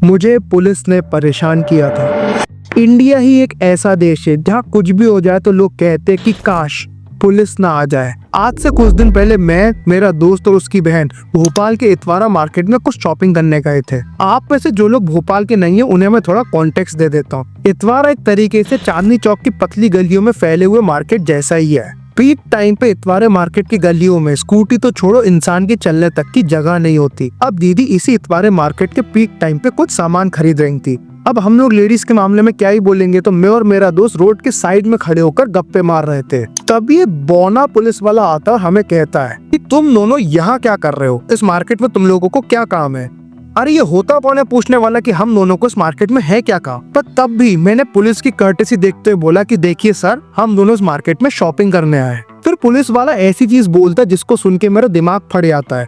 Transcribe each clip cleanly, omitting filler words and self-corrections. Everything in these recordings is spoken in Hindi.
मुझे पुलिस ने परेशान किया था। इंडिया ही एक ऐसा देश है जहाँ कुछ भी हो जाए तो लोग कहते हैं कि काश पुलिस ना आ जाए। आज से कुछ दिन पहले मैं, मेरा दोस्त और उसकी बहन भोपाल के इतवारा मार्केट में कुछ शॉपिंग करने गए थे। आप में से जो लोग भोपाल के नहीं है उन्हें मैं थोड़ा कॉन्टेक्स्ट दे देता हूँ। इतवारा एक तरीके से चांदनी चौक की पतली गलियों में फैले हुए मार्केट जैसा ही है। पीक टाइम पे इतवारे मार्केट की गलियों में स्कूटी तो छोड़ो, इंसान के चलने तक की जगह नहीं होती। अब दीदी इसी इतवारे मार्केट के पीक टाइम पे कुछ सामान खरीद रही थी। अब हम लोग लेडीज के मामले में क्या ही बोलेंगे, तो मैं और मेरा दोस्त रोड के साइड में खड़े होकर गप्पे मार रहे थे। तब ये बौना पुलिस वाला आता और हमें कहता है कि तुम दोनों यहाँ क्या कर रहे हो, इस मार्केट में तुम लोगों को क्या काम है। अरे ये होता कौन है पूछने वाला कि हम दोनों को इस मार्केट में है क्या काम। पर तब भी मैंने पुलिस की कर्टेसी देखते हुए बोला कि देखिए सर, हम दोनों इस मार्केट में शॉपिंग करने आए। फिर पुलिस वाला ऐसी चीज बोलता है जिसको सुन के मेरा दिमाग फट जाता है।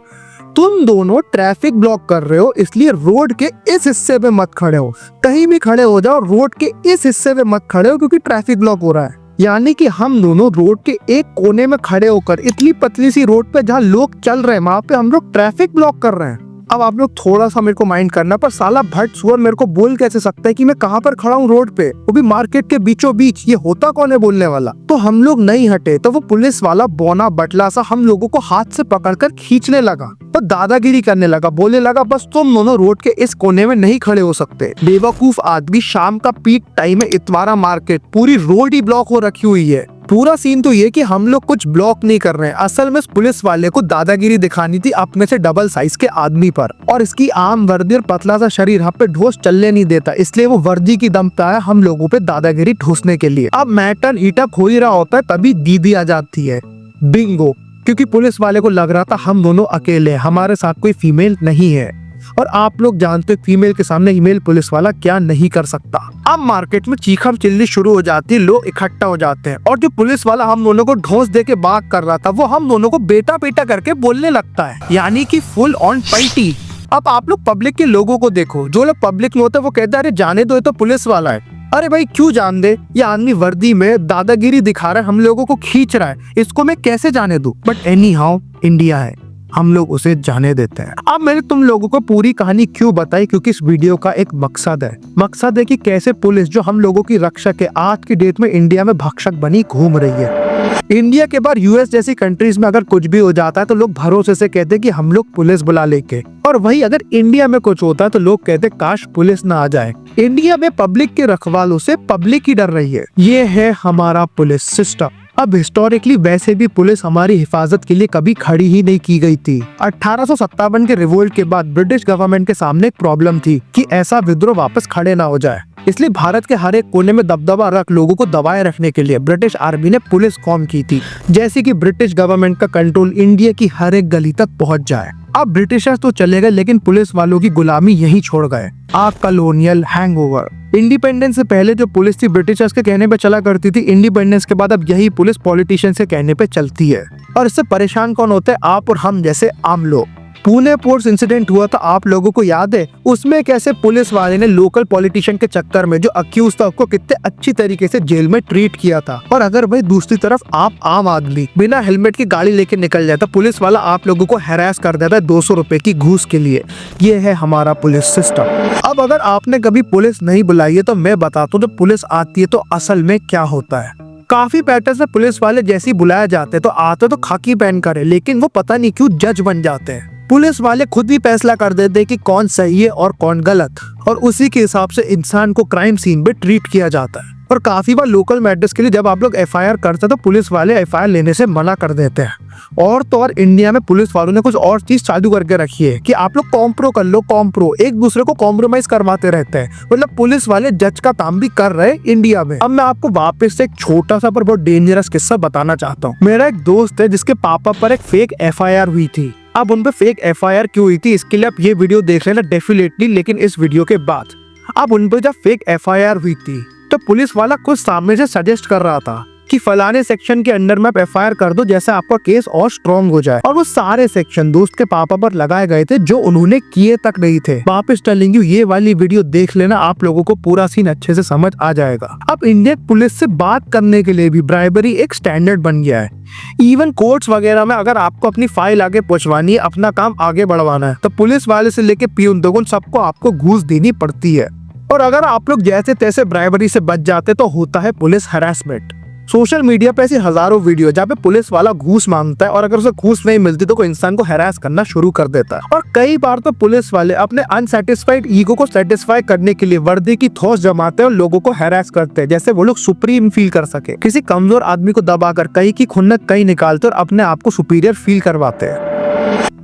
तुम दोनों ट्रैफिक ब्लॉक कर रहे हो, इसलिए रोड के इस हिस्से पे मत खड़े हो। कहीं भी खड़े हो जाओ, रोड के इस हिस्से पे मत खड़े हो क्योंकि ट्रैफिक ब्लॉक हो रहा है। यानी कि हम दोनों रोड के एक कोने में खड़े होकर इतनी पतली सी रोड पे जहाँ लोग चल रहे हैं वहाँ पे हम लोग ट्रैफिक ब्लॉक कर रहे हैं। अब आप लोग थोड़ा सा मेरे को माइंड करना, पर साला भट्ट सुअर मेरे को बोल कैसे सकता है कि मैं कहाँ पर खड़ा हूँ रोड पे, वो भी मार्केट के बीचों बीच। ये होता कौन है बोलने वाला। तो हम लोग नहीं हटे तो वो पुलिस वाला बौना बटला सा हम लोगों को हाथ से पकड़कर खींचने लगा, तो दादागिरी करने लगा। बोलने लगा बस तुम दोनों रोड के इस कोने में नहीं खड़े हो सकते। बेवकूफ आदमी, शाम का पीक टाइम है, इतवारा मार्केट पूरी रोड ही ब्लॉक हो रखी हुई है। पूरा सीन तो ये कि हम लोग कुछ ब्लॉक नहीं कर रहे हैं। असल में पुलिस वाले को दादागिरी दिखानी थी अपने से डबल साइज के आदमी पर, और इसकी आम वर्दी और पतला सा शरीर हम पे ढोस चलने नहीं देता, इसलिए वो वर्दी की दम पे आया हम लोगों पे दादागिरी ठूसने के लिए। अब मैटर ईटअप हो ही रहा होता है तभी दीदी आ जाती है। बिंगो, क्योंकि पुलिस वाले को लग रहा था हम दोनों अकेले, हमारे साथ कोई फीमेल नहीं है। और आप लोग जानते हो फीमेल के सामने ईमेल पुलिस वाला क्या नहीं कर सकता। अब मार्केट में चीखम चिल्ली शुरू हो जाती है, लोग इकट्ठा हो जाते हैं, और जो पुलिस वाला हम दोनों को ढोस दे के बाग कर रहा था वो हम दोनों को बेटा बेटा करके बोलने लगता है, यानी कि फुल ऑन पलटी। अब आप लोग पब्लिक के लोगों को देखो, जो लोग पब्लिक में होते हैं वो कहते हैं अरे जाने दो, ये तो पुलिस वाला है। अरे भाई क्यों जान दे, ये आदमी वर्दी में दादागिरी दिखा रहा है, हम लोगों को खींच रहा है, इसको मैं कैसे जाने दूं। बट एनी हाउ इंडिया है, हम लोग उसे जाने देते हैं। अब मैंने तुम लोगों को पूरी कहानी क्यों बताई, क्योंकि इस वीडियो का एक मकसद है कि कैसे पुलिस जो हम लोगों की रक्षक है आज की डेट में इंडिया में भक्षक बनी घूम रही है। इंडिया के बाद यूएस जैसी कंट्रीज में अगर कुछ भी हो जाता है तो लोग भरोसे से कहते हैं कि हम लोग पुलिस बुला लेके, और वही अगर इंडिया में कुछ होता है तो लोग कहते हैं काश पुलिस ना आ जाए। इंडिया में पब्लिक के रखवालों से पब्लिक ही डर रही है। ये है हमारा पुलिस सिस्टम। अब हिस्टोरिकली वैसे भी पुलिस हमारी हिफाजत के लिए कभी खड़ी ही नहीं की गई थी। 1857 के रिवोल्ट के बाद ब्रिटिश गवर्नमेंट के सामने एक प्रॉब्लम थी कि ऐसा विद्रोह वापस खड़े ना हो जाए, इसलिए भारत के हर एक कोने में दबदबा रख लोगों को दबाए रखने के लिए ब्रिटिश आर्मी ने पुलिस फॉर्म की थी, जैसे कि ब्रिटिश गवर्नमेंट का कंट्रोल इंडिया की हर एक गली तक पहुंच जाए। अब ब्रिटिशर्स तो चले गए लेकिन पुलिस वालों की गुलामी यहीं छोड़ गए। आ कॉलोनियल हैंगओवर। इंडिपेंडेंस से पहले जो पुलिस थी ब्रिटिशर्स के कहने पे चला करती थी, इंडिपेंडेंस के बाद अब यही पुलिस पॉलिटिशियंस के कहने पे चलती है। और इससे परेशान कौन होते हैं, आप और हम जैसे आम लोग। पुणे पोर्ट्स इंसिडेंट हुआ था, आप लोगों को याद है? उसमें कैसे पुलिस वाले ने लोकल पॉलिटिशियन के चक्कर में जो अक्यूज था उसको कितने अच्छी तरीके से जेल में ट्रीट किया था। और अगर भाई दूसरी तरफ आप आम आदमी बिना हेलमेट की गाड़ी लेके निकल जाता, पुलिस वाला आप लोगों को हैरास कर देता है 200 रुपए की घूस के लिए। ये है हमारा पुलिस सिस्टम। अब अगर आपने कभी पुलिस नहीं बुलाई है तो मैं बताता हूँ, जब पुलिस आती है तो असल में क्या होता है। काफी पैटर्न में पुलिस वाले जैसे ही बुलाया जाते हैं तो आते तो खाकी पहन कर है, लेकिन वो पता नहीं क्यों जज बन जाते हैं। पुलिस वाले खुद ही फैसला कर देते हैं कि कौन सही है और कौन गलत, और उसी के हिसाब से इंसान को क्राइम सीन पे ट्रीट किया जाता है। और काफी बार लोकल मैटर्स के लिए जब आप लोग एफआईआर करते हैं तो पुलिस वाले एफआईआर लेने से मना कर देते हैं। और तो और इंडिया में पुलिस वालों ने कुछ और चीज चालू करके रखी है कि आप लोग कॉम्प्रो कर लो, कॉम्प्रो, एक दूसरे को कॉम्प्रोमाइज करवाते रहते हैं। मतलब पुलिस वाले जज का काम भी कर रहे हैं इंडिया में। अब मैं आपको वापस से एक छोटा सा पर बहुत डेंजरस किस्सा बताना चाहता हूँ। मेरा एक दोस्त है जिसके पापा पर एक फेक एफआईआर हुई थी। अब उन पे फेक एफआईआर क्यों हुई थी इसके लिए आप ये वीडियो देख लेना डेफिनेटली, लेकिन इस वीडियो के बाद। अब उन पे जब फेक एफआईआर हुई थी तो पुलिस वाला कुछ सामने से सजेस्ट कर रहा था कि फलाने सेक्शन के अंडर में आप FIR कर दो, जैसे आपका केस और स्ट्रॉन्ग हो जाए। और वो सारे सेक्शन दोस्त के पापा पर लगाए गए थे जो उन्होंने किए तक नहीं थे। वापस टेलिंग यू, ये वाली वीडियो देख लेना, आप लोगों को पूरा सीन अच्छे से समझ आ जाएगा। अब इंडियन पुलिस से बात करने के लिए भी ब्राइबरी एक स्टैंडर्ड बन गया है। इवन कोर्ट्स वगैरह में अगर आपको अपनी फाइल आगे पहुंचवानी है, अपना काम आगे बढ़वाना है, तो पुलिस वाले से लेके पियून तक सबको आपको घूस देनी पड़ती है। और अगर आप लोग जैसे तैसे ब्राइबरी से बच जाते तो होता है पुलिस हैरेसमेंट। सोशल मीडिया पे ऐसी हजारों वीडियो जहाँ पे पुलिस वाला घूस मांगता है और अगर उसे घूस नहीं मिलती तो कोई इंसान को हैरास करना शुरू कर देता है। और कई बार तो पुलिस वाले अपने अनसेटिस्फाइड ईगो को सेटिस्फाई करने के लिए वर्दी की थोस जमाते हैं और लोगों को हैरास करते हैं, जैसे वो लोग सुप्रीम फील कर सके। किसी कमजोर आदमी को दबाकर कहीं की खुन्नत कहीं निकालते और अपने आप को सुपीरियर फील करवाते हैं।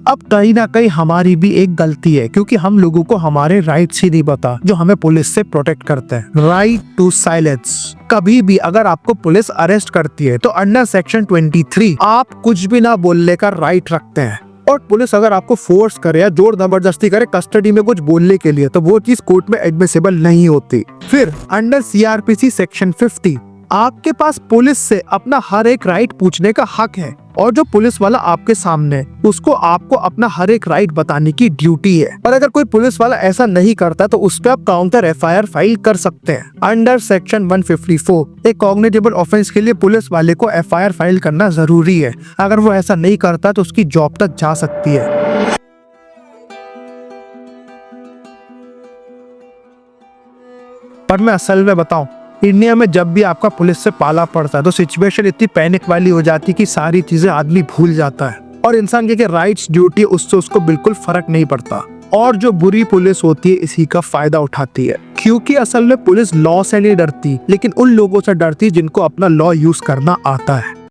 अब कहीं ना कहीं हमारी भी एक गलती है, क्योंकि हम लोगों को हमारे राइट्स ही नहीं पता जो हमें पुलिस से प्रोटेक्ट करते हैं। Right to silence. कभी भी अगर आपको पुलिस अरेस्ट करती है तो अंडर सेक्शन 23 आप कुछ भी ना बोलने का राइट रखते हैं। और पुलिस अगर आपको फोर्स करे या जोर जबरदस्ती करे कस्टडी में कुछ बोलने के लिए, तो वो चीज कोर्ट में एडमिसिबल नहीं होती। फिर अंडर CRPC सेक्शन 50 आपके पास पुलिस से अपना हर एक राइट पूछने का हक है, और जो पुलिस वाला आपके सामने उसको आपको अपना हर एक राइट बताने की ड्यूटी है। और अगर कोई पुलिस वाला ऐसा नहीं करता तो उस पर आप काउंटर FIR फाइल कर सकते हैं। अंडर सेक्शन 154 एक कॉग्निटिबल ऑफेंस के लिए पुलिस वाले को FIR फाइल करना जरूरी है। अगर वो ऐसा नहीं करता तो उसकी जॉब तक जा सकती है। पर मैं असल में बताऊं, इंडिया में जब भी आपका पुलिस से पाला पड़ता है तो सिचुएशन इतनी पैनिक वाली हो जाती है कि सारी चीजें आदमी भूल जाता है और इंसान के राइट्स ड्यूटी उससे उसको बिल्कुल फर्क नहीं पड़ता। और जो बुरी पुलिस होती है इसी का फायदा उठाती है, क्योंकि असल में पुलिस लॉ से नहीं डरती, लेकिन उन लोगों से डरती जिनको अपना लॉ यूज करना आता है।